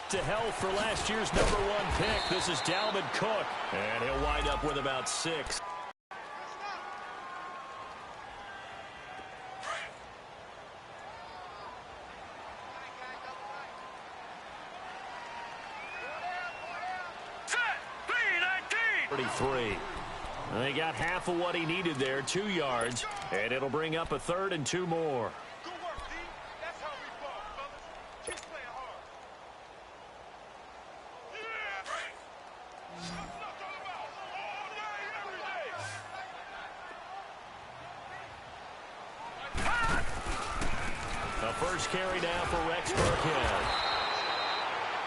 to health for last year's #1 pick. This is Dalvin Cook, and he'll wind up with about 6. They got half of what he needed there, 2 yards, and it'll bring up a 3rd and 2 more. Good work, D. That's how we ball, fellas. Keep playing hard. Yeah. That's what I'm about. All day, every day. The first carry now for Rex Burkhead.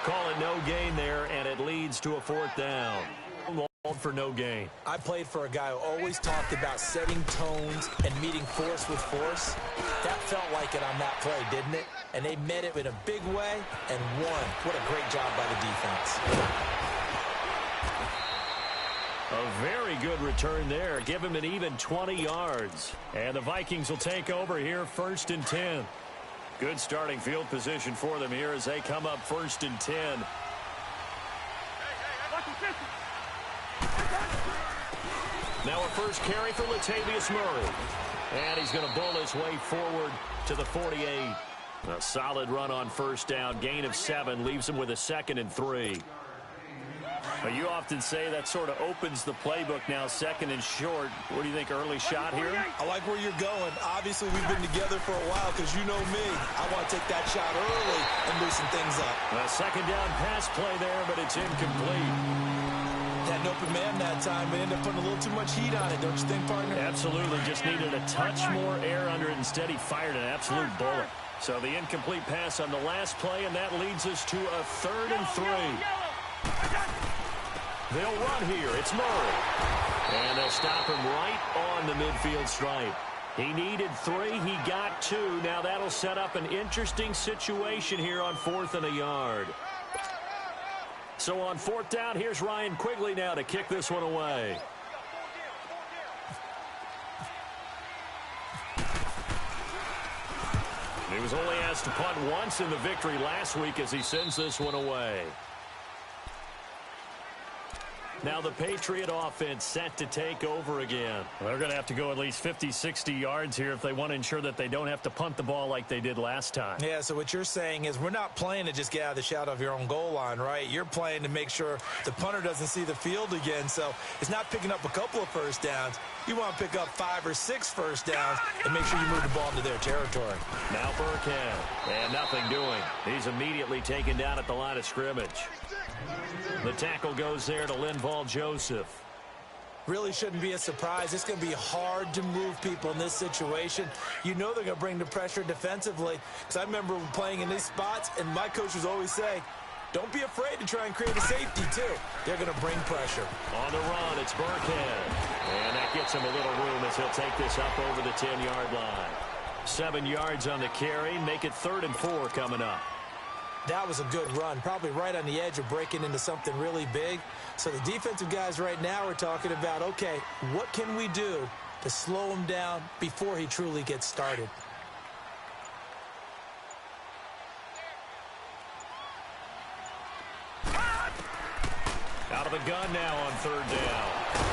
Call it no gain there, and it leads to a 4th down. For no gain. I played for a guy who always talked about setting tones and meeting force with force. That felt like it on that play, didn't it? And they met it in a big way and won. What a great job by the defense. A very good return there. Give him an even 20 yards. And the Vikings will take over here 1st and 10. Good starting field position for them here as they come up 1st and 10. Now a first carry for Latavius Murray. And he's going to bull his way forward to the 48. A solid run on 1st down. Gain of 7 leaves him with a 2nd and 3. Now you often say that sort of opens the playbook now, 2nd and short. What do you think, early shot here? I like where you're going. Obviously, we've been together for a while because you know me. I want to take that shot early and loosen things up. A 2nd down pass play there, but it's incomplete. Had an open man that time, but ended up putting a little too much heat on it, don't you think, partner? Absolutely. Just needed a touch more air under it. Instead, he fired an absolute bullet. So the incomplete pass on the last play, and that leads us to a 3rd and 3. They'll run here. It's Murray. And they'll stop him right on the midfield stripe. He needed 3. He got 2. Now that'll set up an interesting situation here on 4th and a yard. So on 4th down, here's Ryan Quigley now to kick this one away. He was only asked to punt once in the victory last week as he sends this one away. Now the Patriot offense set to take over again. They're going to have to go at least 50, 60 yards here if they want to ensure that they don't have to punt the ball like they did last time. Yeah, so what you're saying is we're not playing to just get out of the shadow of your own goal line, right? You're playing to make sure the punter doesn't see the field again. So it's not picking up a couple of 1st downs. You want to pick up 5 or 6 1st downs and make sure you move the ball into their territory. Now Burkhead, and nothing doing. He's immediately taken down at the line of scrimmage. The tackle goes there to Linval Joseph. Really shouldn't be a surprise. It's going to be hard to move people in this situation. You know they're going to bring the pressure defensively. Because I remember playing in these spots, and my coaches always say, don't be afraid to try and create a safety, too. They're going to bring pressure. On the run, it's Burkhead. And that gets him a little room as he'll take this up over the 10-yard line. 7 yards on the carry. Make it 3rd and 4 coming up. That was a good run, probably right on the edge of breaking into something really big. So the defensive guys right now are talking about, okay, what can we do to slow him down before he truly gets started? Out of the gun now on 3rd down.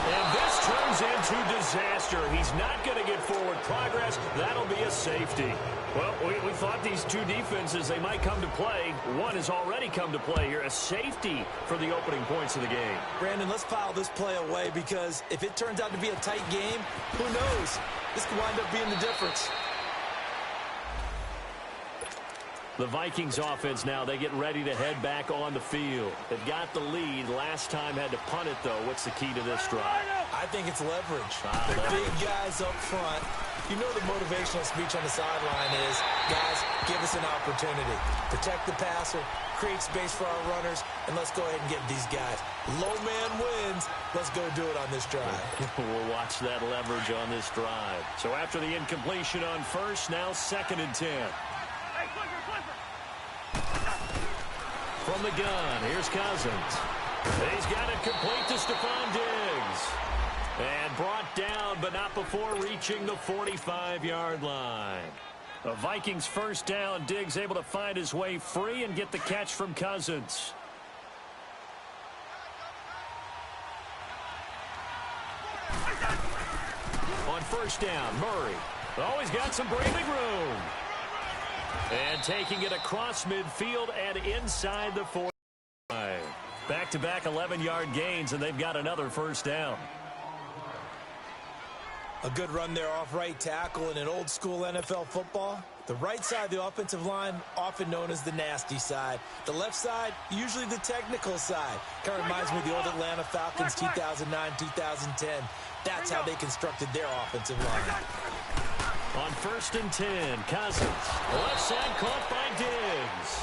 And this turns into disaster. He's not going to get forward progress. That'll be a safety. Well, we thought these two defenses, they might come to play. One has already come to play here. A safety for the opening points of the game. Brandon, let's file this play away because if it turns out to be a tight game, who knows? This could wind up being the difference. The Vikings offense now, they get ready to head back on the field. They've got the lead. Last time had to punt it, though. What's the key to this drive? I think it's leverage. The big guys up front. You know the motivational speech on the sideline is, guys, give us an opportunity. Protect the passer, create space for our runners, and let's go ahead and get these guys. Low man wins. Let's go do it on this drive. We'll watch that leverage on this drive. So after the incompletion on first, now 2nd and 10. From the gun, here's Cousins. He's got it complete to Stephon Diggs. And brought down, but not before reaching the 45-yard line. The Vikings first down. Diggs able to find his way free and get the catch from Cousins. On first down, Murray. Oh, he's got some breathing room. And taking it across midfield and inside the 45. Back-to-back 11-yard gains, and they've got another first down. A good run there off right tackle in an old-school NFL football. The right side of the offensive line, often known as the nasty side. The left side, usually the technical side. Kind of reminds me of the old Atlanta Falcons 2009, 2010. That's how they constructed their offensive line. On first and 10, Cousins. Left side caught by Diggs.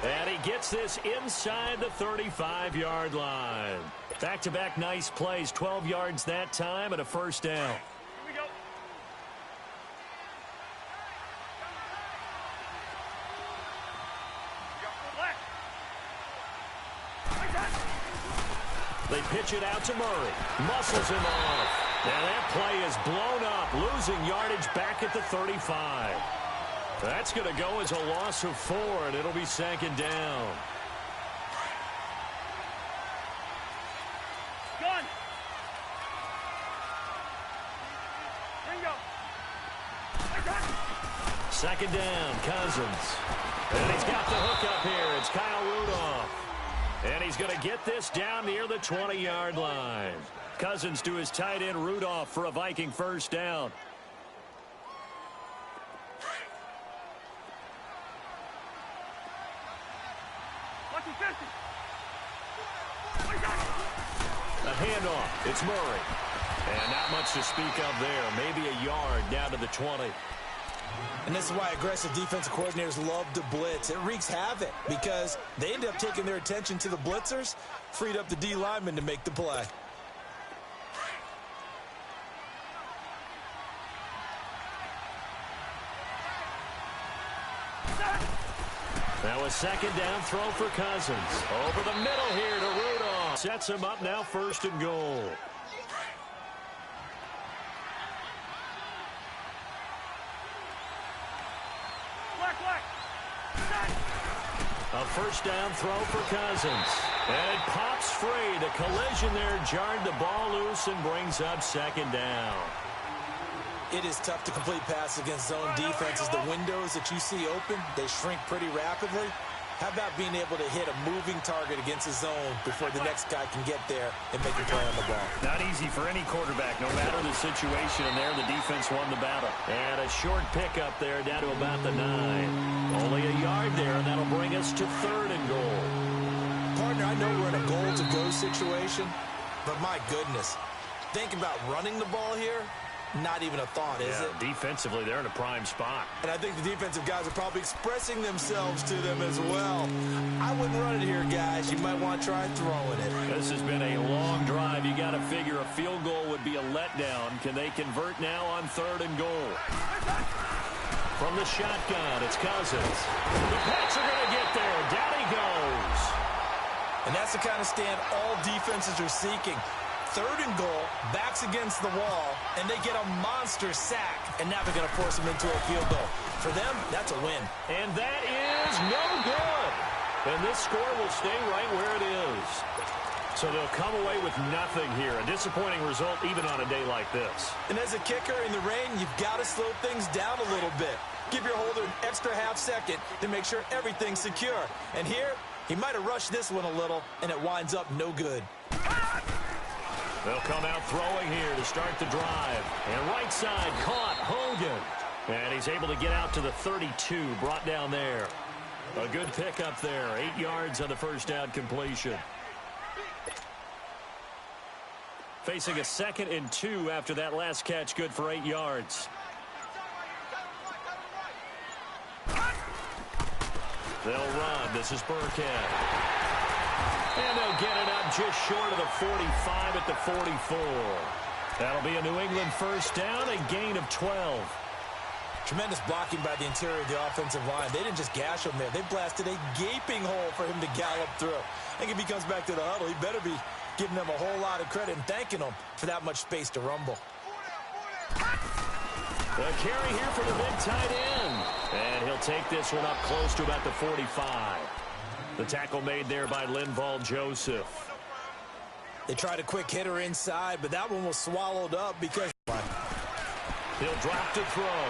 And he gets this inside the 35-yard line. Back-to-back nice plays, 12 yards that time and a first down. They pitch it out to Murray. Muscles him off. And that play is blown up, losing yardage back at the 35. That's going to go as a loss of 4, and it'll be second down. Gun. Bingo. Second down, Cousins. And he's got the hook up here. It's Kyle Rudolph. And he's going to get this down near the 20-yard line. Cousins to his tight end, Rudolph, for a Viking first down. A handoff. It's Murray. And not much to speak of there. Maybe a yard down to the 20. And this is why aggressive defensive coordinators love to blitz. It wreaks havoc because they end up taking their attention to the blitzers, freed up the D lineman to make the play. Now a second down throw for Cousins. Over the middle here to Rudolph. Sets him up now first and goal. A first down throw for Cousins. And it pops free. The collision there jarred the ball loose and brings up second down. It is tough to complete passes against zone defenses. The windows that you see open, they shrink pretty rapidly. How about being able to hit a moving target against a zone before the next guy can get there and make a play on the ball? Not easy for any quarterback, no matter the situation. And there, the defense won the battle. And a short pickup there down to about the 9. Only a yard there, and that'll bring us to third and goal. Partner, I know we're in a goal-to-go situation, but my goodness, think about running the ball here. Not even a thought, is it? Defensively, they're in a prime spot. And I think the defensive guys are probably expressing themselves to them as well. I wouldn't run it here, guys. You might want to try throwing it. This has been a long drive. You got to figure a field goal would be a letdown. Can they convert now on third and goal? From the shotgun, it's Cousins. The Pats are going to get there. Down he goes. And that's the kind of stand all defenses are seeking. Third and goal, backs against the wall, and they get a monster sack. And now they're going to force them into a field goal. For them, that's a win. And that is no good. And this score will stay right where it is. So they'll come away with nothing here. A disappointing result even on a day like this. And as a kicker in the rain, you've got to slow things down a little bit. Give your holder an extra half second to make sure everything's secure. And here, he might have rushed this one a little, and it winds up no good. They'll come out throwing here to start the drive. And right side caught Hogan. And he's able to get out to the 32, brought down there. A good pickup there. 8 yards on the first down completion. Facing a 2nd and 2 after that last catch, good for 8 yards. They'll run. This is Burkhead. And they'll get it up just short of the 45 at the 44. That'll be a New England first down, a gain of 12. Tremendous blocking by the interior of the offensive line. They didn't just gash him there. They blasted a gaping hole for him to gallop through. I think if he comes back to the huddle, he better be giving them a whole lot of credit and thanking them for that much space to rumble. The carry here for the big tight end. And he'll take this one up close to about the 45. The tackle made there by Linval Joseph. They tried a quick hitter inside, but that one was swallowed up because... He'll drop to throw.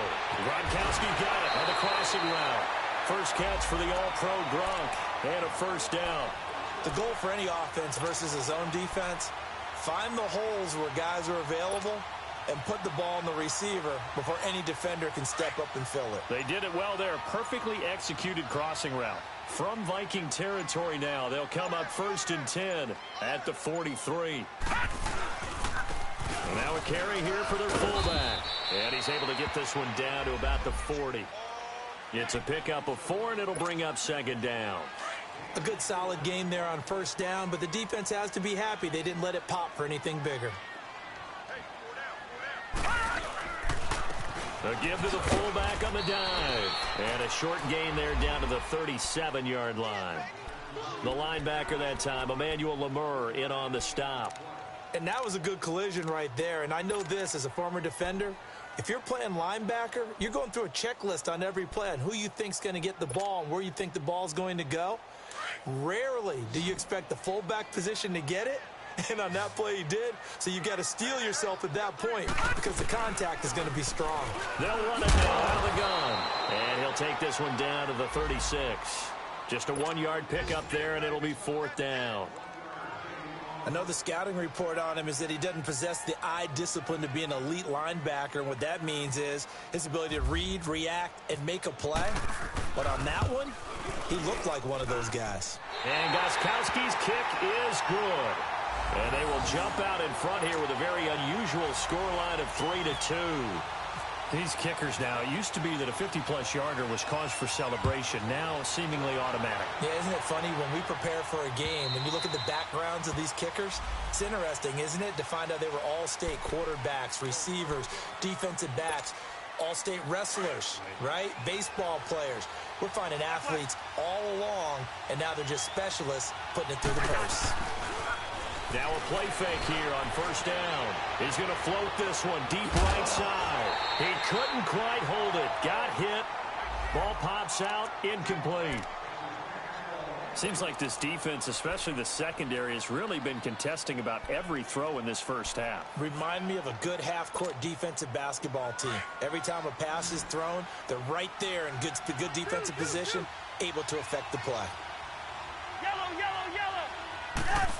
Gronkowski got it on the crossing route. First catch for the All-Pro Gronk. And a first down. The goal for any offense versus his own defense, find the holes where guys are available and put the ball on the receiver before any defender can step up and fill it. They did it well there. Perfectly executed crossing route. From Viking territory now, they'll come up 1st and 10 at the 43. And now a carry here for their fullback. And he's able to get this one down to about the 40. It's a pickup of 4, and it'll bring up 2nd down. A good solid game there on 1st down, but the defense has to be happy they didn't let it pop for anything bigger. A give to the fullback on the dive. And a short gain there down to the 37-yard line. The linebacker that time, Emmanuel Lemur, in on the stop. And that was a good collision right there. And I know this as a former defender. If you're playing linebacker, you're going through a checklist on every play on who you think's going to get the ball and where you think the ball's going to go. Rarely do you expect the fullback position to get it. And on that play he did. So you got to steel yourself at that point because the contact is going to be strong. They'll run it now out of the gun. And he'll take this one down to the 36. Just a 1-yard pickup there, and it'll be 4th down. I know the scouting report on him is that he doesn't possess the eye discipline to be an elite linebacker. And what that means is his ability to read, react, and make a play. But on that one, he looked like one of those guys. And Gostkowski's kick is good. And they will jump out in front here with a very unusual scoreline of 3-2. These kickers now, it used to be that a 50-plus yarder was cause for celebration. Now, seemingly automatic. Yeah, isn't it funny when we prepare for a game, when you look at the backgrounds of these kickers, it's interesting, isn't it, to find out they were all-state quarterbacks, receivers, defensive backs, all-state wrestlers, right? Baseball players. We're finding athletes all along, and now they're just specialists putting it through the purse. Now a play fake here on 1st down. He's going to float this one deep right side. He couldn't quite hold it. Got hit. Ball pops out. Incomplete. Seems like this defense, especially the secondary, has really been contesting about every throw in this first half. Remind me of a good half-court defensive basketball team. Every time a pass is thrown, they're right there in good defensive position, able to affect the play. Yellow, yellow, yellow. Yes.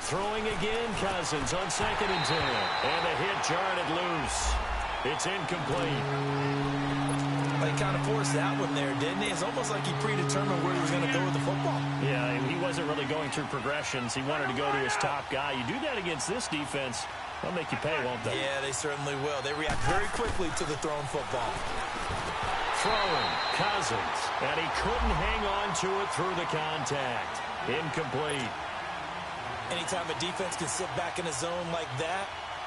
Throwing again, Cousins on 2nd and 10. And the hit jarred it loose. It's incomplete. He kind of forced that one there, didn't he? It's almost like he predetermined where he was going to go with the football. Yeah, he wasn't really going through progressions. He wanted to go to his top guy. You do that against this defense, they'll make you pay, won't they? Yeah, they certainly will. They react very quickly to the thrown football. Throwing, Cousins. And he couldn't hang on to it through the contact. Incomplete. Anytime a defense can sit back in a zone like that,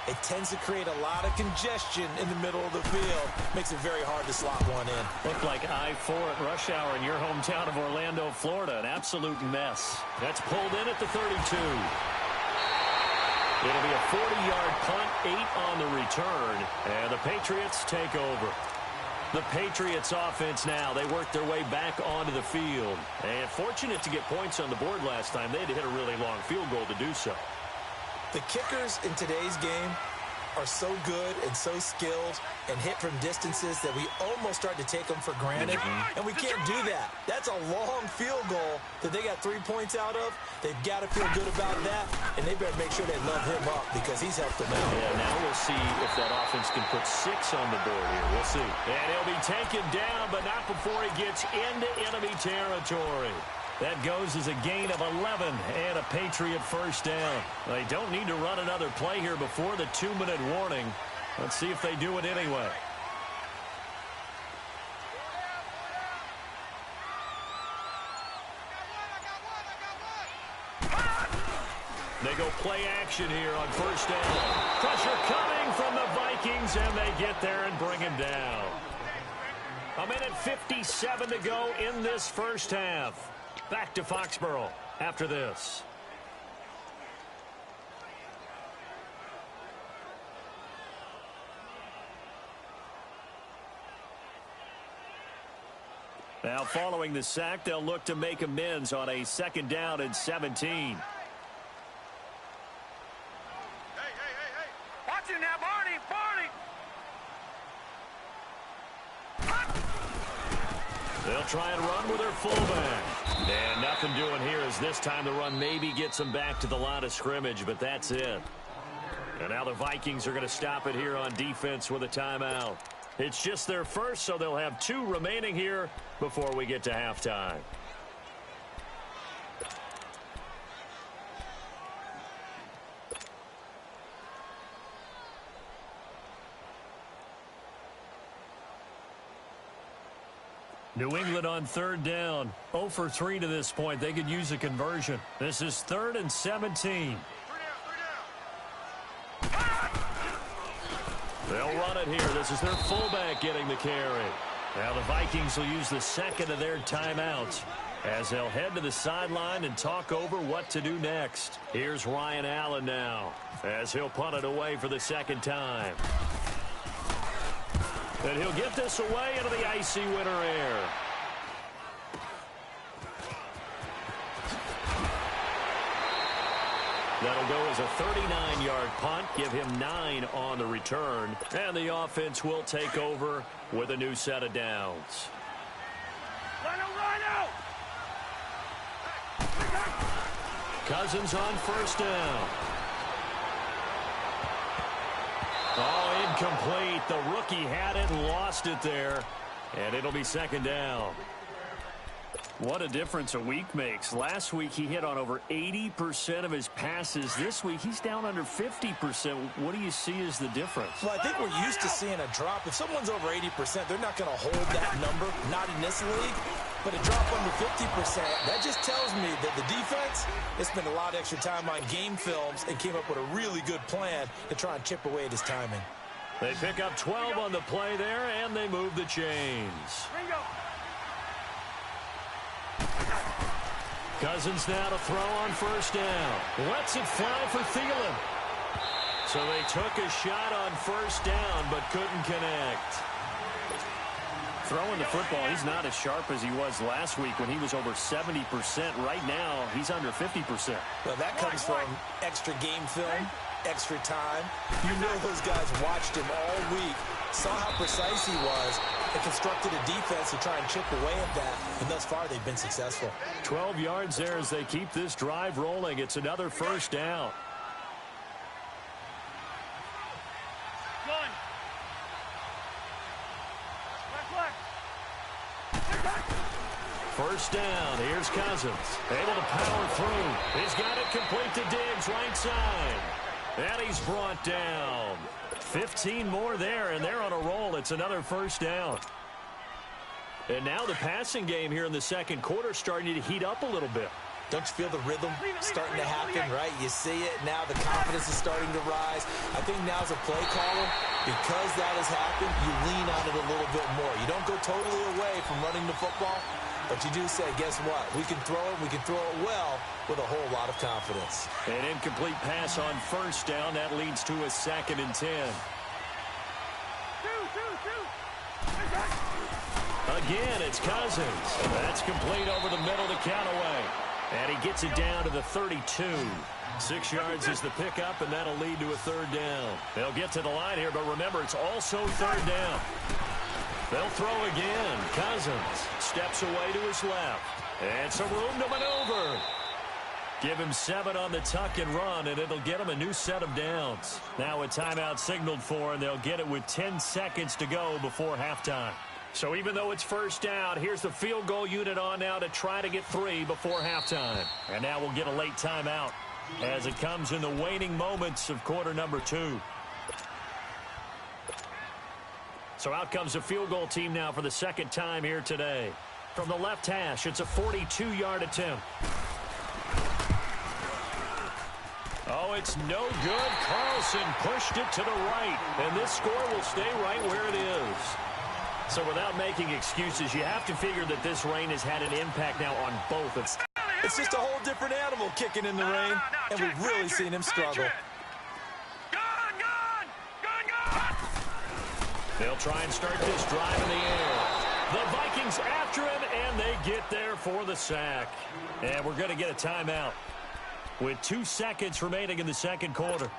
it tends to create a lot of congestion in the middle of the field. Makes it very hard to slot one in. Looked like I-4 at rush hour in your hometown of Orlando, Florida. An absolute mess. That's pulled in at the 32. It'll be a 40-yard punt, 8 on the return, and the Patriots take over. The Patriots offense now, they work their way back onto the field. And fortunate to get points on the board last time. They had to hit a really long field goal to do so. The kickers in today's game are so good and so skilled and hit from distances that we almost start to take them for granted. And we can't do that. That's a long field goal that they got 3 points out of. They've got to feel good about that, and they better make sure they love him up because he's helped them out. Yeah, now we'll see if that offense can put 6 on the board here. We'll see. And he'll be taken down, but not before he gets into enemy territory. That goes as a gain of 11 and a Patriot first down. They don't need to run another play here before the 2-minute warning. Let's see if they do it anyway. They go play action here on 1st down. Pressure coming from the Vikings, and they get there and bring him down. 1:57 to go in this first half. Back to Foxborough after this. Now following the sack, they'll look to make amends on a 2nd down and 17. Hey. Watch it now, Barney. They'll try and run with their fullback. And nothing doing here as this time the run maybe gets them back to the line of scrimmage, but that's it. And now the Vikings are going to stop it here on defense with a timeout. It's just their first, so they'll have 2 remaining here before we get to halftime. New England on 3rd down. 0 for 3 to this point. They could use a conversion. This is 3rd and 17. They'll run it here. This is their fullback getting the carry. Now the Vikings will use the 2nd of their timeouts as they'll head to the sideline and talk over what to do next. Here's Ryan Allen now as he'll punt it away for the 2nd time. And he'll get this away into the icy winter air. That'll go as a 39-yard punt, give him 9 on the return. And the offense will take over with a new set of downs. Cousins on 1st down. Oh, incomplete. The rookie had it and lost it there. And it'll be 2nd down. What a difference a week makes. Last week he hit on over 80% of his passes. This week he's down under 50%. What do you see as the difference? Well, I think we're used to seeing a drop. If someone's over 80%, they're not going to hold that number, not in this league. But a drop under 50%, that just tells me that the defense has spent a lot of extra time on game films and came up with a really good plan to try and chip away at his timing. They pick up 12 on the play there, and they move the chains. Cousins now to throw on 1st down. Lets it fly for Thielen. So they took a shot on 1st down, but couldn't connect. Throwing the football, he's not as sharp as he was last week when he was over 70%. Right now, he's under 50%. Well, that comes from extra game film, extra time. You know those guys watched him all week, saw how precise he was, and constructed a defense to try and chip away at that. And thus far, they've been successful. 12 yards there as they keep this drive rolling. It's another 1st down. First down. Here's Cousins. Able to power through. He's got it complete to Diggs, right side. And he's brought down. 15 more there, and they're on a roll. It's another 1st down. And now the passing game here in the 2nd quarter starting to heat up a little bit. Don't you feel the rhythm starting to happen, right? You see it. Now the confidence is starting to rise. I think now as a play caller, because that has happened, you lean on it a little bit more. You don't go totally away from running the football, but you do say, guess what? We can throw it. We can throw it well with a whole lot of confidence. An incomplete pass on 1st down. That leads to a 2nd and 10. Again, it's Cousins. That's complete over the middle to Callaway. And he gets it down to the 32. 6 yards is the pickup, and that'll lead to a 3rd down. They'll get to the line here, but remember, it's also 3rd down. They'll throw again. Cousins steps away to his left. And some room to maneuver. Give him 7 on the tuck and run, and it'll get him a new set of downs. Now a timeout signaled for, and they'll get it with 10 seconds to go before halftime. So even though it's 1st down, here's the field goal unit on now to try to get 3 before halftime. And now we'll get a late timeout as it comes in the waning moments of quarter number 2. So out comes the field goal team now for the 2nd time here today. From the left hash, it's a 42-yard attempt. Oh, it's no good. Carlson pushed it to the right, and this score will stay right where it is. So without making excuses, you have to figure that this rain has had an impact now on both of them. It's just a whole different animal kicking in the rain, and we've really seen him struggle. They'll try and start this drive in the air. The Vikings after him, and they get there for the sack. And we're going to get a timeout with 2 seconds remaining in the second quarter.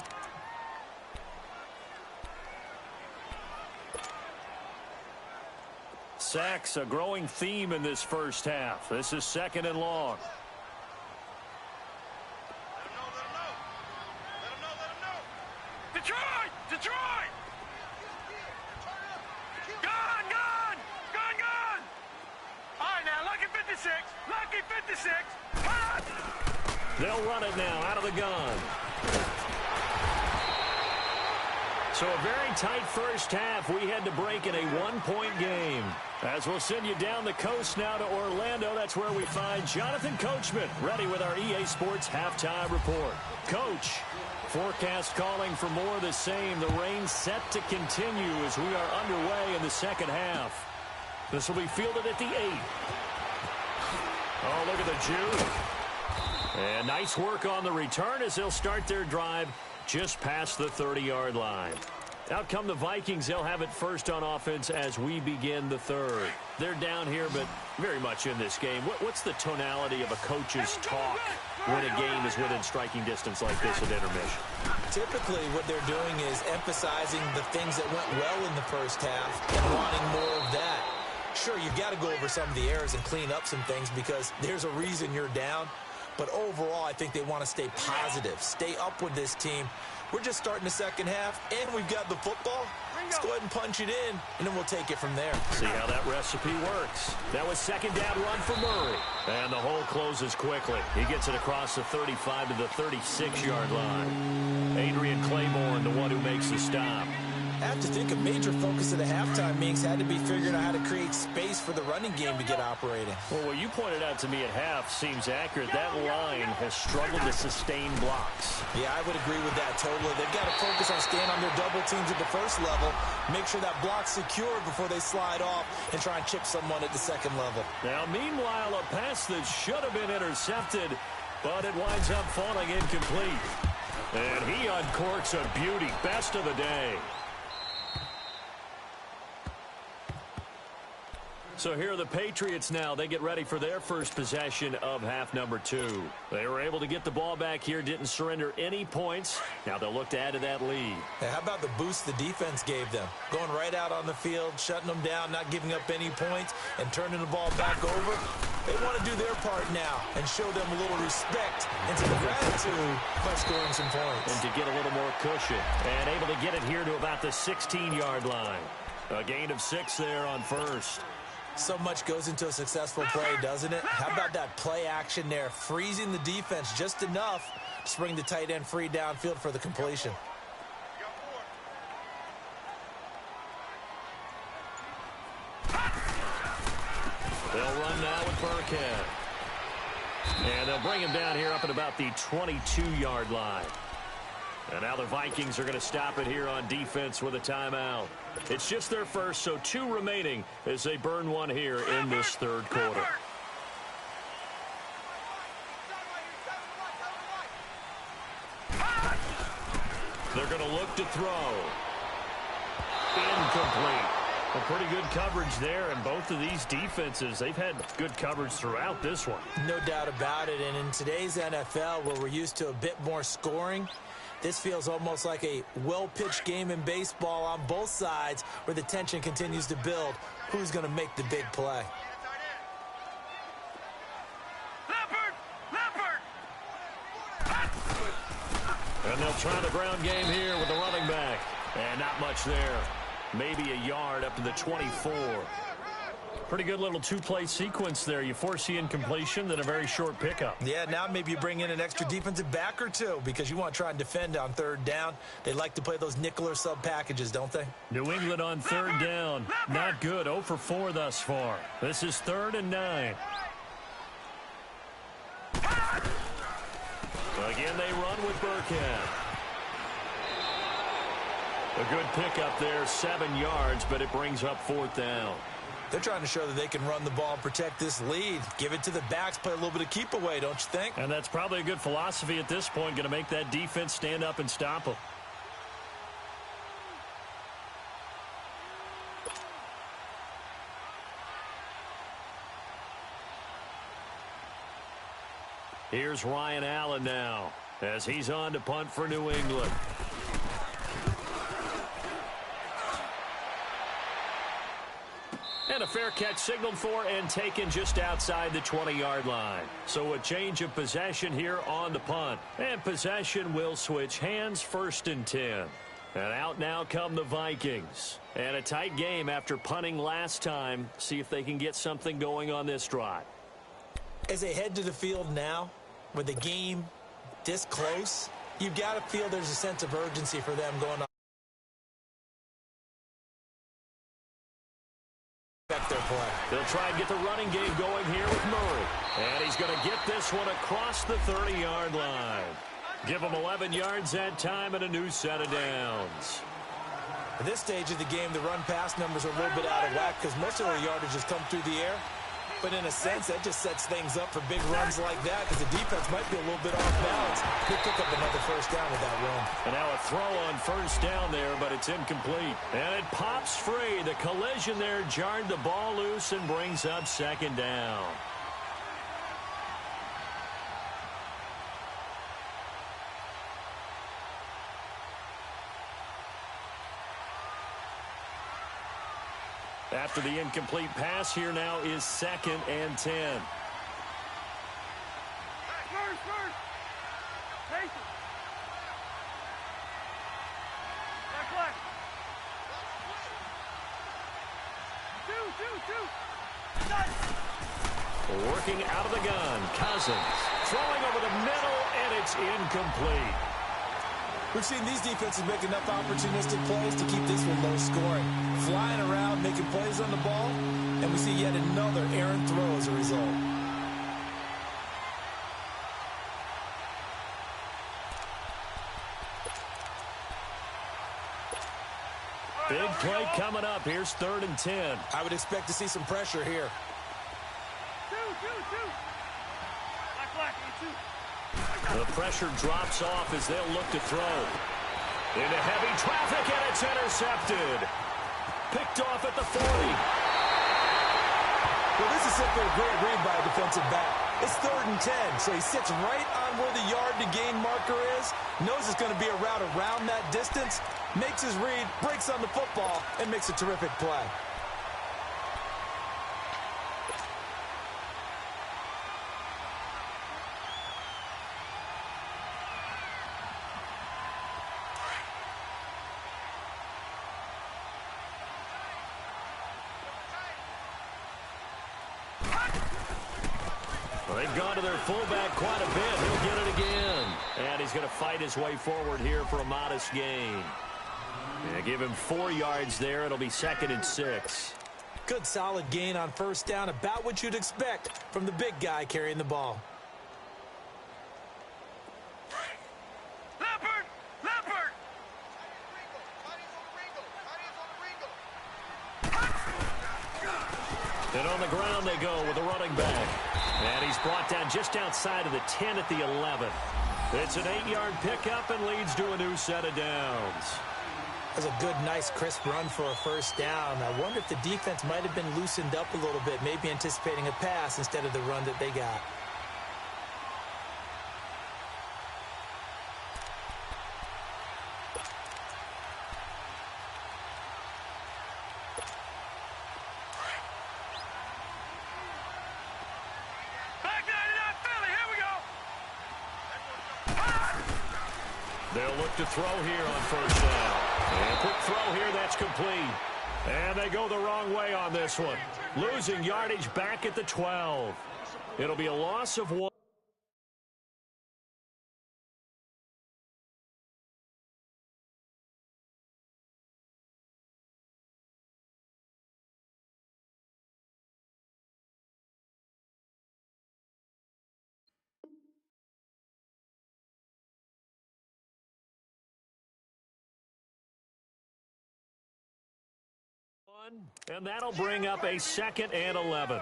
Sacks, a growing theme in this first half. This is 2nd and long. Detroit! Detroit! Gone! Gone! Gone! Gone! All right, now, lucky 56. Lucky 56. Hot! They'll run it now out of the gun. So a very tight first half. We had to break in a 1-point game. As we'll send you down the coast now to Orlando, that's where we find Jonathan Coachman ready with our EA Sports halftime report. Coach, forecast calling for more of the same. The rain set to continue as we are underway in the second half. This will be fielded at the 8. Oh, look at the Jew. And nice work on the return as they'll start their drive just past the 30-yard line. Out come the Vikings. They'll have it first on offense as we begin the third. They're down here, but very much in this game. What's the tonality of a coach's talk when a game is within striking distance like this at intermission? Typically, what they're doing is emphasizing the things that went well in the first half and wanting more of that. Sure, you've got to go over some of the errors and clean up some things because there's a reason you're down. But overall, I think they want to stay positive, stay up with this team. We're just starting the second half, and we've got the football. Let's go ahead and punch it in, and then we'll take it from there. See how that recipe works. That was second down run for Murray. And the hole closes quickly. He gets it across the 35 to the 36-yard line. Adrian Claiborne, the one who makes the stop. I have to think a major focus of the halftime meetings had to be figuring out how to create space for the running game to get operating. Well, what you pointed out to me at half seems accurate. That line has struggled to sustain blocks. Yeah, I would agree with that totally. They've got to focus on staying on their double teams at the first level, make sure that block's secured before they slide off and try and chip someone at the second level. Now, meanwhile, a pass that should have been intercepted, but it winds up falling incomplete. And he uncorks a beauty. Best of the day. So here are the Patriots now. They get ready for their first possession of half number 2. They were able to get the ball back here, didn't surrender any points. Now they'll look to add to that lead. Now, how about the boost the defense gave them? Going right out on the field, shutting them down, not giving up any points, and turning the ball back over. They want to do their part now and show them a little respect and some gratitude by scoring some points. And to get a little more cushion. And able to get it here to about the 16-yard line. A gain of 6 there on first. So much goes into a successful play, doesn't it? How about that play action there, freezing the defense just enough to bring the tight end free downfield for the completion. They'll run now with Burkhead. And they'll bring him down here up at about the 22-yard line. And now the Vikings are going to stop it here on defense with a timeout. It's just their first, so 2 remaining as they burn one here in this third quarter. They're going to look to throw. Incomplete. Well, pretty good coverage there, and both of these defenses, they've had good coverage throughout this one. No doubt about it, and in today's NFL, where we're used to a bit more scoring, this feels almost like a well-pitched game in baseball on both sides where the tension continues to build. Who's going to make the big play? And they'll try the ground game here with the running back. And not much there. Maybe a yard up to the 24. Pretty good little 2-play sequence there. You force the incompletion, then a very short pickup. Yeah, now maybe you bring in an extra defensive back or 2 because you want to try and defend on third down. They like to play those nickel or sub packages, don't they? New England on third down. Not good. 0 for 4 thus far. This is 3rd and 9. Again, they run with Burkhead. A good pickup there, 7 yards, but it brings up 4th down. They're trying to show that they can run the ball and protect this lead. Give it to the backs, play a little bit of keep away, don't you think? And that's probably a good philosophy at this point, going to make that defense stand up and stop them. Here's Ryan Allen now as he's on to punt for New England. And a fair catch signaled for and taken just outside the 20-yard line. So a change of possession here on the punt. And possession will switch hands, 1st and 10. And out now come the Vikings. And a tight game after punting last time. See if they can get something going on this drive. As they head to the field now, with the game this close, you've got to feel there's a sense of urgency for them going on. Their play. They'll try and get the running game going here with Murray. And he's going to get this one across the 30-yard line. Give him 11 yards that time and a new set of downs. At this stage of the game, the run-pass numbers are a little bit out of whack because most of their yardage has come through the air. But in a sense, that just sets things up for big runs like that because the defense might be a little bit off balance. He'll pick up another 1st down with that run. And now a throw on 1st down there, but it's incomplete. And it pops free. The collision there jarred the ball loose and brings up 2nd down. After the incomplete pass, here now is 2nd and 10. First. Patient. Back. Two. Working out of the gun. Cousins throwing over the middle, and it's incomplete. We've seen these defenses make enough opportunistic plays to keep this one low scoring. Flying around, making plays on the ball, and we see yet another errant throw as a result. Big play coming up. Here's 3rd and 10. I would expect to see some pressure here. Two. Black. The pressure drops off as they'll look to throw. Into heavy traffic, and it's intercepted. Picked off at the 40. Well, this is simply a great read by a defensive back. It's 3rd and 10, so he sits right on where the yard-to-gain marker is, knows it's going to be a route around that distance, makes his read, breaks on the football, and makes a terrific play. They've gone to their fullback quite a bit. He'll get it again. And he's going to fight his way forward here for a modest gain. Yeah, give him 4 yards there. It'll be 2nd and 6. Good solid gain on 1st down, about what you'd expect from the big guy carrying the ball. Leopard! And on the ground they go with a running back. And he's brought down just outside of the 10 at the 11. It's an 8-yard pickup and leads to a new set of downs. That's a good, nice, crisp run for a 1st down. I wonder if the defense might have been loosened up a little bit, maybe anticipating a pass instead of the run that they got. They'll look to throw here on 1st down. And a quick throw here, that's complete. And they go the wrong way on this one. Losing yardage back at the 12. It'll be a loss of 1. And that'll bring up a 2nd and 11.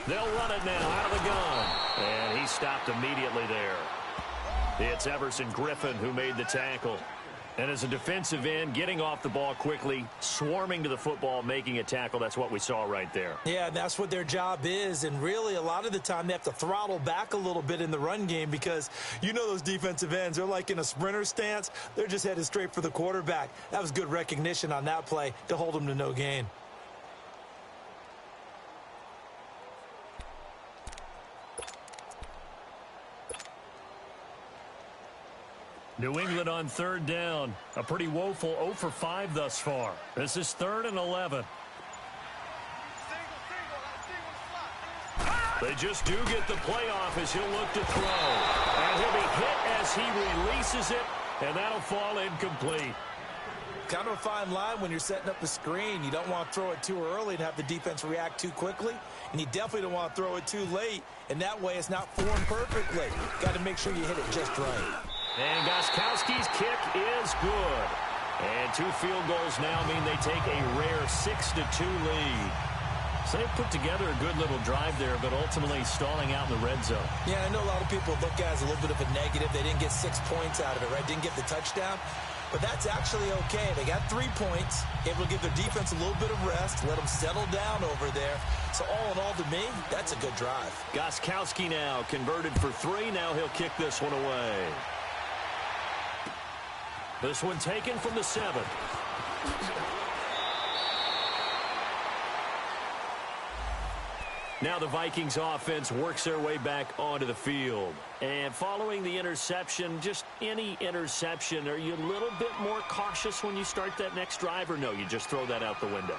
They'll run it now out of the gun. And he stopped immediately there. It's Everson Griffin who made the tackle. And as a defensive end, getting off the ball quickly, swarming to the football, making a tackle, that's what we saw right there. Yeah, that's what their job is. And really, a lot of the time, they have to throttle back a little bit in the run game because you know those defensive ends, they're like in a sprinter stance. They're just headed straight for the quarterback. That was good recognition on that play to hold them to no gain. New England on third down. A pretty woeful 0 for 5 thus far. This is 3rd and 11. They just do get the playoff as he'll look to throw. And he'll be hit as he releases it, and that'll fall incomplete. Kind of a fine line when you're setting up the screen. You don't want to throw it too early and have the defense react too quickly. And you definitely don't want to throw it too late. And that way it's not formed perfectly. Got to make sure you hit it just right. And Gostkowski's kick is good. And 2 field goals now mean they take a rare 6-2 lead. So they put together a good little drive there, but ultimately stalling out in the red zone. Yeah, I know a lot of people look at it as a little bit of a negative. They didn't get 6 points out of it, right? Didn't get the touchdown. But that's actually okay. They got 3 points. Able to give their defense a little bit of rest, let them settle down over there. So all in all, to me, that's a good drive. Gostkowski now converted for 3. Now he'll kick this one away. This one taken from the 7. Now the Vikings offense works their way back onto the field. And following the interception, just any interception, are you a little bit more cautious when you start that next drive, or no, you just throw that out the window?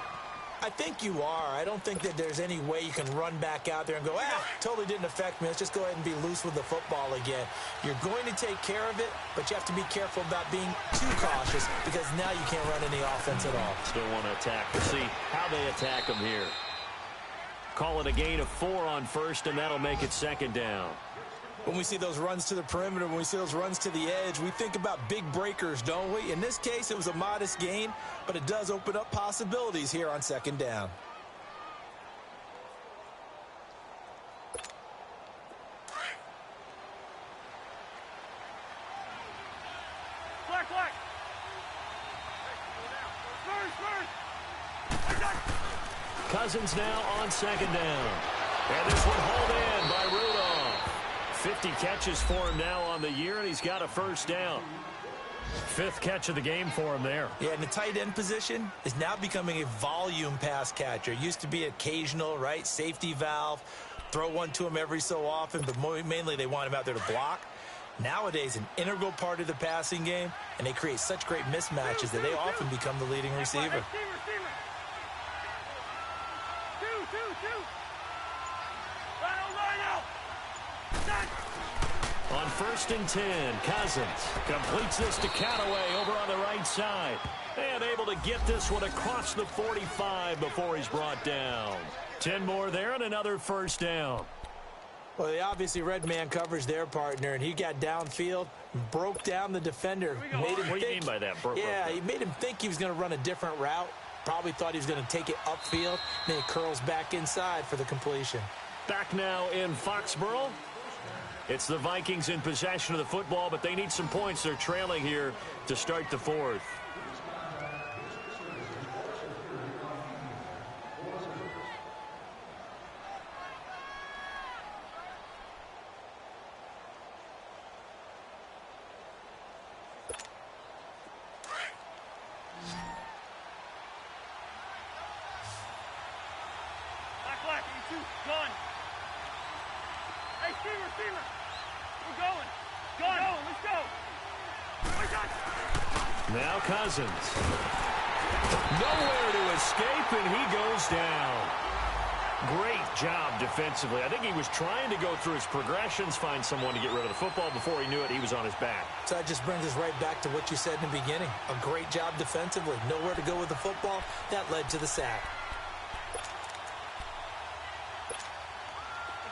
I think you are. I don't think that there's any way you can run back out there and go, totally didn't affect me. Let's just go ahead and be loose with the football again. You're going to take care of it, but you have to be careful about being too cautious because now you can't run any offense at all. Still want to attack. We'll see how they attack them here. Call it a gain of 4 on first, and that'll make it 2nd down. When we see those runs to the perimeter, when we see those runs to the edge, we think about big breakers, don't we? In this case, it was a modest gain, but it does open up possibilities here on 2nd down. Black. Cousins now on 2nd down. And this one hauled in by Rudolph. 50 catches for him now on the year, and he's got a 1st down. 5th catch of the game for him there. Yeah, and the tight end position is now becoming a volume pass catcher. It used to be occasional, right? Safety valve. Throw one to him every so often, but mainly they want him out there to block. Nowadays, an integral part of the passing game, and they create such great mismatches that they often become the leading receiver. On 1st and 10, Cousins completes this to Callaway over on the right side. And able to get this one across the 45 before he's brought down. 10 more there and another 1st down. Well, they obviously red man covers their partner, and he got downfield, broke down the defender. What do you mean by that? He made him think he was going to run a different route. Probably thought he was going to take it upfield. Then he curls back inside for the completion. Back now in Foxborough. It's the Vikings in possession of the football, but they need some points. They're trailing here to start the 4th. Black, you 2, gun. Hey, Steamer. We're going. Let's go. Now Cousins. Nowhere to escape, and he goes down. Great job defensively. I think he was trying to go through his progressions, find someone to get rid of the football. Before he knew it, he was on his back. So that just brings us right back to what you said in the beginning. A great job defensively. Nowhere to go with the football. That led to the sack.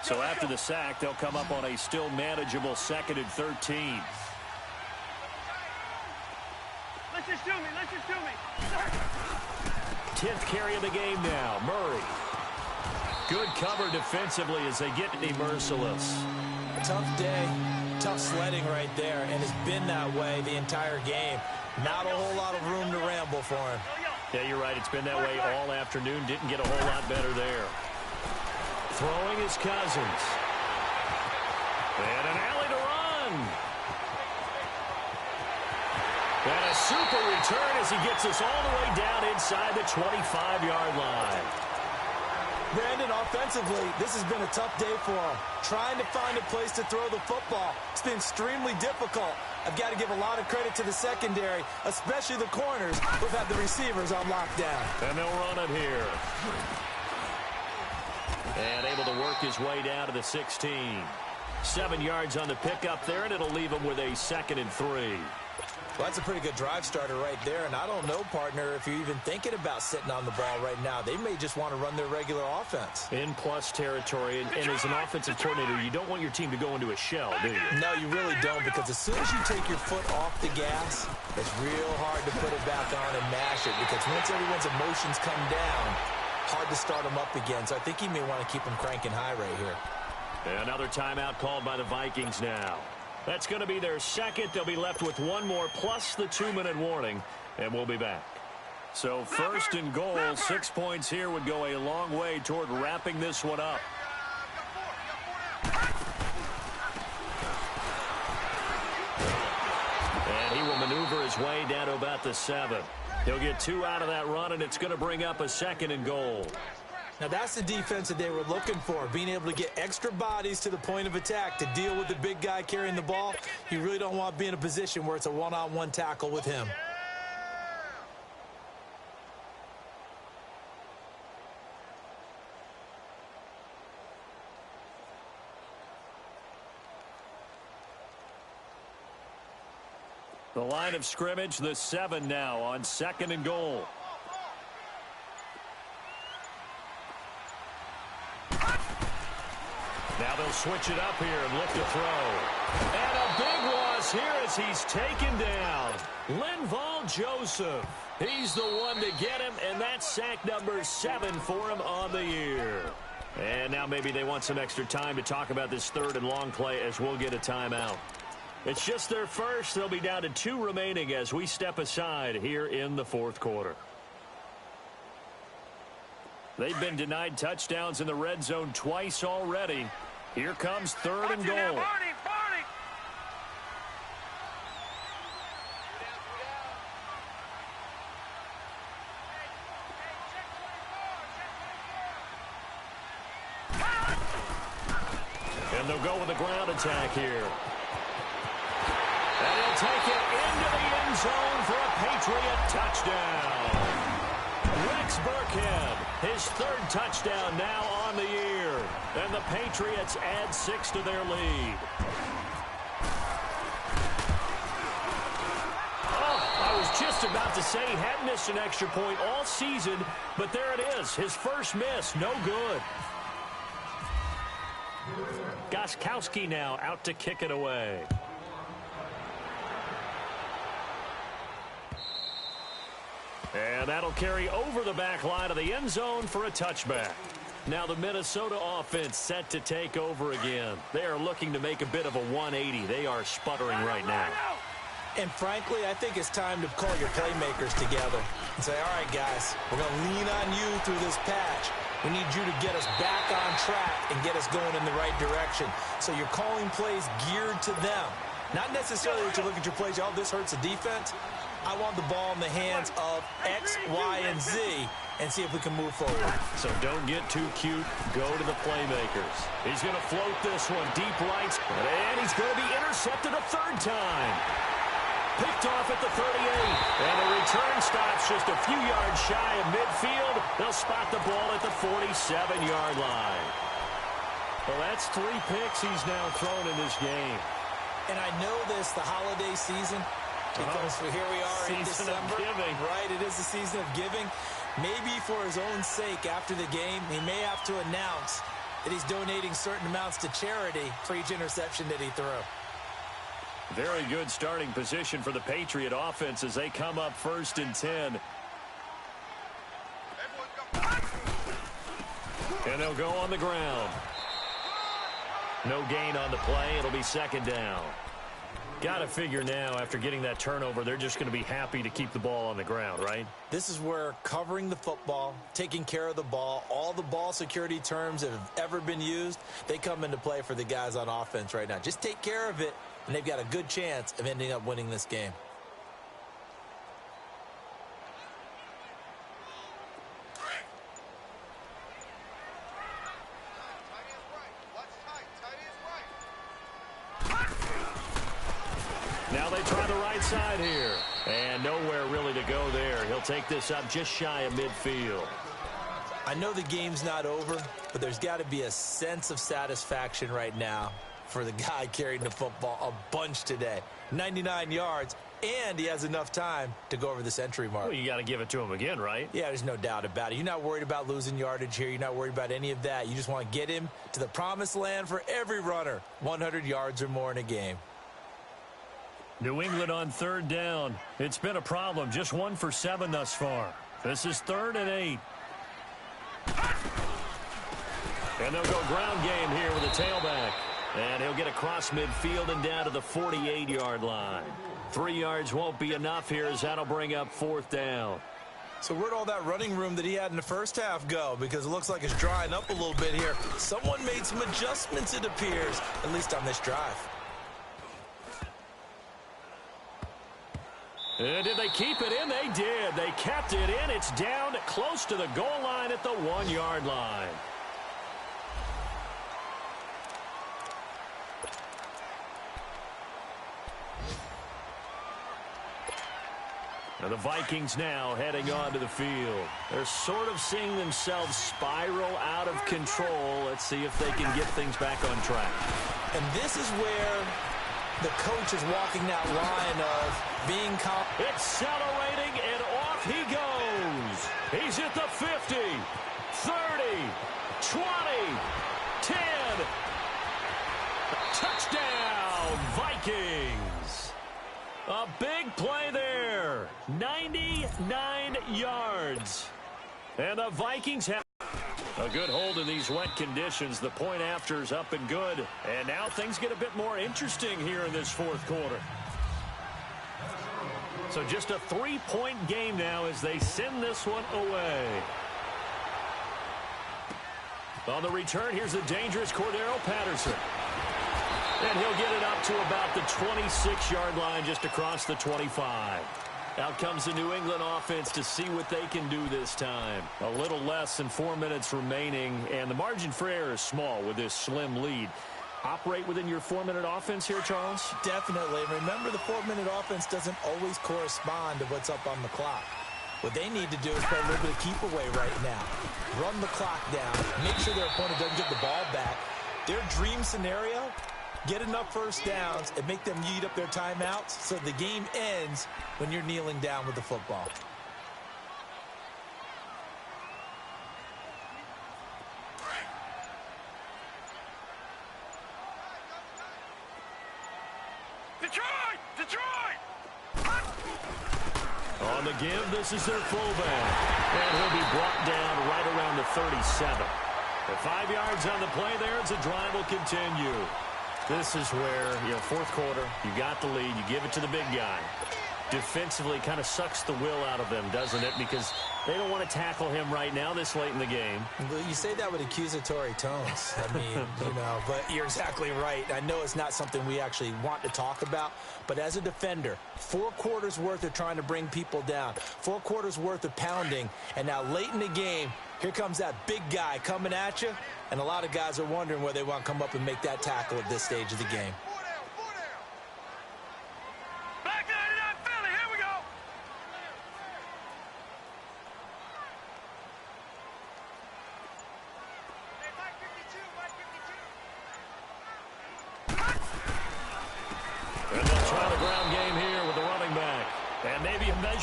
So after the sack, they'll come up on a still manageable 2nd and 13. Let's just do me. 10th carry of the game now. Murray. Good cover defensively as they get to be merciless. Tough day, tough sledding right there, and it's been that way the entire game. Not a whole lot of room to ramble for him. Yeah, you're right. It's been that way all afternoon. Didn't get a whole lot better there. Throwing his Cousins. And an alley to run. And a super return as he gets us all the way down inside the 25-yard line. Brandon, offensively, this has been a tough day for him. Trying to find a place to throw the football. It's been extremely difficult. I've got to give a lot of credit to the secondary, especially the corners who've had the receivers on lockdown. And they'll run it here. And able to work his way down to the 16. 7 yards on the pickup there, and it'll leave him with a 2nd and 3. Well, that's a pretty good drive starter right there, and I don't know, partner, if you're even thinking about sitting on the ball right now. They may just want to run their regular offense. In plus territory, and as an offensive coordinator, you don't want your team to go into a shell, do you? No, you really don't, because as soon as you take your foot off the gas, it's real hard to put it back on and mash it, because once everyone's emotions come down, hard to start them up again. So I think he may want to keep them cranking high right here. Another timeout called by the Vikings now. That's going to be their second. They'll be left with one more plus the 2-minute warning, and we'll be back. So 1st and goal, 6 points here would go a long way toward wrapping this one up. And he will maneuver his way down to about the 7. He'll get 2 out of that run, and it's going to bring up a 2nd and goal. Now, that's the defense that they were looking for, being able to get extra bodies to the point of attack to deal with the big guy carrying the ball. You really don't want to be in a position where it's a one-on-one tackle with him. The line of scrimmage, the 7 now on 2nd and goal. Now they'll switch it up here and look to throw. And a big loss here as he's taken down. Linval Joseph. He's the one to get him, and that's sack number 7 for him on the year. And now maybe they want some extra time to talk about this 3rd and long play as we'll get a timeout. It's just their first. They'll be down to 2 remaining as we step aside here in the 4th quarter. They've been denied touchdowns in the red zone twice already. Here comes 3rd and goal. And they'll go with a ground attack here. And he'll take it into the end zone for a Patriot touchdown. Rex Burkhead, his 3rd touchdown now on the year. And the Patriots add 6 to their lead. Oh, I was just about to say he hadn't missed an extra point all season, but there it is. His first miss, no good. Gostkowski now out to kick it away. And that'll carry over the back line of the end zone for a touchback. Now the Minnesota offense set to take over again. They are looking to make a bit of a 180. They are sputtering right now. And frankly, I think it's time to call your playmakers together and say, all right, guys, we're going to lean on you through this patch. We need you to get us back on track and get us going in the right direction. So you're calling plays geared to them. Not necessarily that you look at your plays, oh, this hurts the defense. I want the ball in the hands of X, Y, and Z and see if we can move forward. So don't get too cute. Go to the playmakers. He's going to float this one deep right, and he's going to be intercepted a 3rd time. Picked off at the 38, and the return stops just a few yards shy of midfield. They'll spot the ball at the 47-yard line. Well, that's 3 picks he's now thrown in this game. And I know this, the holiday season, because here we are in December, right? It is the season of giving. Maybe for his own sake after the game, he may have to announce that he's donating certain amounts to charity for each interception that he threw. Very good starting position for the Patriot offense as they come up 1st and 10. And And they'll go on the ground. No gain on the play. It'll be second down. Got to figure now, after getting that turnover, they're just going to be happy to keep the ball on the ground, right? This is where covering the football, taking care of the ball, all the ball security terms that have ever been used, they come into play for the guys on offense right now. Just take care of it, and they've got a good chance of ending up winning this game. Now they try the right side here. And nowhere really to go there. He'll take this up just shy of midfield. I know the game's not over, but there's got to be a sense of satisfaction right now for the guy carrying the football a bunch today. 99 yards, and he has enough time to go over the century mark. Well, you got to give it to him again, right? Yeah, there's no doubt about it. You're not worried about losing yardage here. You're not worried about any of that. You just want to get him to the promised land for every runner. 100 yards or more in a game. New England on third down. It's been a problem. Just 1 for 7 thus far. This is 3rd and 8. And they'll go ground game here with a tailback. And he'll get across midfield and down to the 48-yard line. 3 yards won't be enough here, as that'll bring up 4th down. So where'd all that running room that he had in the first half go? Because it looks like it's drying up a little bit here. Someone made some adjustments, it appears, at least on this drive. And did they keep it in? They did. They kept it in. It's down close to the goal line at the 1-yard line. And the Vikings now heading onto the field. They're sort of seeing themselves spiral out of control. Let's see if they can get things back on track. And this is where the coach is walking that line of being accelerating, and off he goes. He's at the 50, 30, 20, 10. Touchdown, Vikings. A big play there. 99 yards. And the Vikings have a good hold in these wet conditions. The point after's up and good. And now things get a bit more interesting here in this 4th quarter. So just a 3-point game now as they send this one away. On the return, here's the dangerous Cordero Patterson. And he'll get it up to about the 26-yard line, just across the 25. Out comes the New England offense to see what they can do this time. A little less than 4 minutes remaining, and the margin for error is small with this slim lead. Operate within your 4-minute offense here, Charles? Definitely. Remember, the 4-minute offense doesn't always correspond to what's up on the clock. What they need to do is play a little bit of keep away right now. Run the clock down. Make sure their opponent doesn't get the ball back. Their dream scenario, get enough first downs and make them eat up their timeouts so the game ends when you're kneeling down with the football. On the give, this is their fullback. And he'll be brought down right around the 37. The 5 yards on the play there as the drive will continue. This is where, 4th quarter, you got the lead, you give it to the big guy. Defensively kind of sucks the will out of them, doesn't it? Because they don't want to tackle him right now this late in the game. You say that with accusatory tones. I mean, but you're exactly right. I know it's not something we actually want to talk about, but as a defender, 4 quarters worth of trying to bring people down, 4 quarters worth of pounding, and now late in the game, here comes that big guy coming at you, and a lot of guys are wondering whether they want to come up and make that tackle at this stage of the game.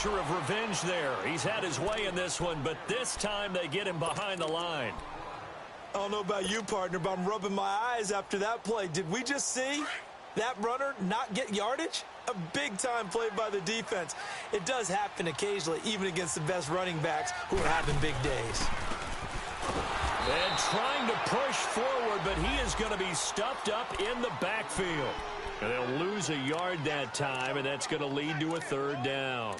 Of revenge there. He's had his way in this one, but this time they get him behind the line. I don't know about you, partner, but I'm rubbing my eyes after that play. Did we just see that runner not get yardage? A big-time play by the defense. It does happen occasionally, even against the best running backs who are having big days. And trying to push forward, but he is going to be stuffed up in the backfield. And they'll lose a yard that time, and that's going to lead to a third down.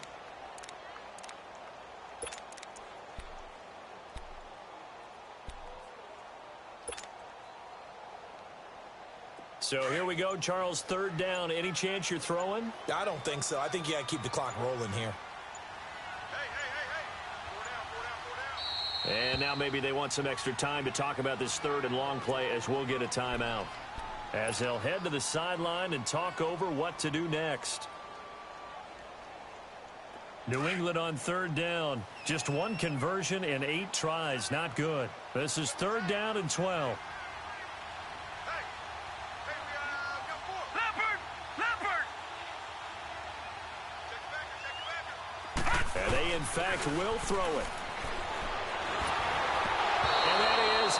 So here we go, Charles, third down. Any chance you're throwing? I don't think so. I think you got to keep the clock rolling here. And now maybe they want some extra time to talk about this third and long play as we'll get a timeout. As they'll head to the sideline and talk over what to do next. New England on third down. Just one conversion in 8 tries. Not good. This is third down and 12. And they, in fact, will throw it. And that is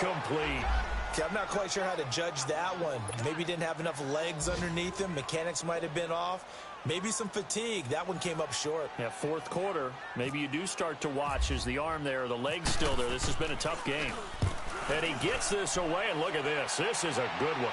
incomplete. Okay, I'm not quite sure how to judge that one. Maybe didn't have enough legs underneath him. Mechanics might have been off. Maybe some fatigue. That one came up short. Yeah, fourth quarter. Maybe you do start to watch. Is the arm there, the leg's still there? This has been a tough game. And he gets this away, and look at this. This is a good one.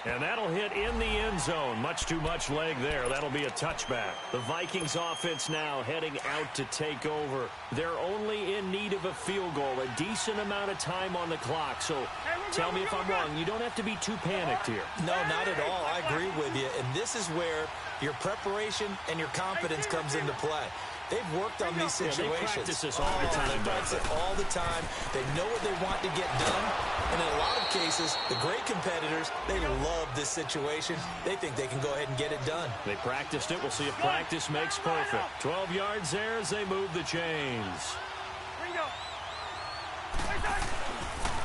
And that'll hit in the end zone. Much too much leg there. That'll be a touchback. The Vikings offense now heading out to take over. They're only in need of a field goal, a decent amount of time on the clock. So tell me if I'm wrong. You don't have to be too panicked here. No, not at all. I agree with you. And this is where your preparation and your confidence comes into play. They've worked on these situations. They practice this all the time. They practice it all the time. They know what they want to get done. And in a lot of cases, the great competitors, they love this situation. They think they can go ahead and get it done. They practiced it. We'll see if practice makes perfect. 12 yards there as they move the chains.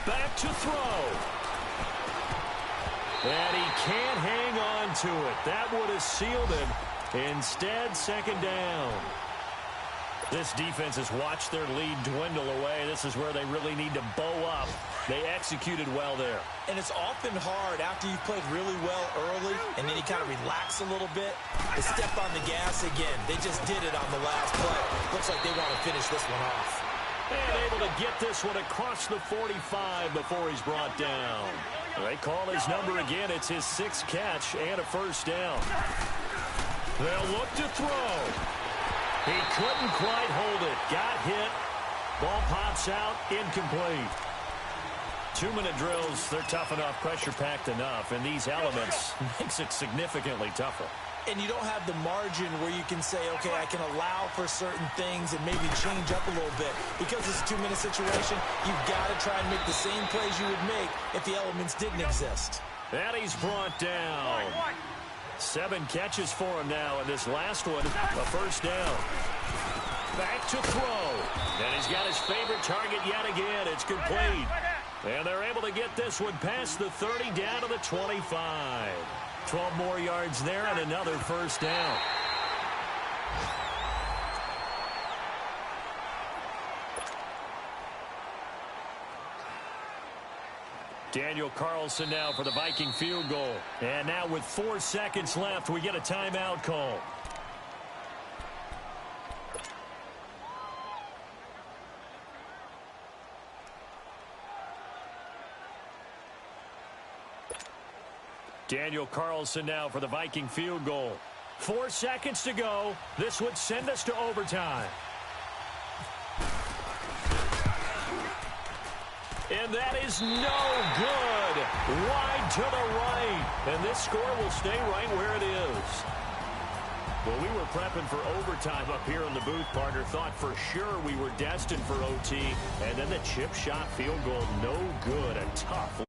Back to throw. And he can't hang on to it. That would have sealed it. Instead, second down. This defense has watched their lead dwindle away. This is where they really need to bow up. They executed well there. And it's often hard after you've played really well early and then you kind of relax a little bit to step on the gas again. They just did it on the last play. Looks like they want to finish this one off. And able to get this one across the 45 before he's brought down. They call his number again. It's his 6th catch and a first down. They'll look to throw. He couldn't quite hold it. Got hit. Ball pops out. Incomplete. 2-minute drills, they're tough enough, pressure-packed enough, and these elements makes it significantly tougher. And you don't have the margin where you can say, okay, I can allow for certain things and maybe change up a little bit. Because it's a 2-minute situation, you've got to try and make the same plays you would make if the elements didn't exist. And he's brought down. 7 catches for him now, and this last one, a first down. Back to throw. And he's got his favorite target yet again. It's complete. And they're able to get this one past the 30 down to the 25. 12 more yards there and another first down. Daniel Carlson now for the Viking field goal. And now with 4 seconds left, we get a timeout call. Daniel Carlson now for the Viking field goal. 4 seconds to go. This would send us to overtime. And that is no good. Wide to the right. And this score will stay right where it is. Well, we were prepping for overtime up here in the booth, partner. Thought for sure we were destined for OT. And then the chip shot field goal, no good. A tough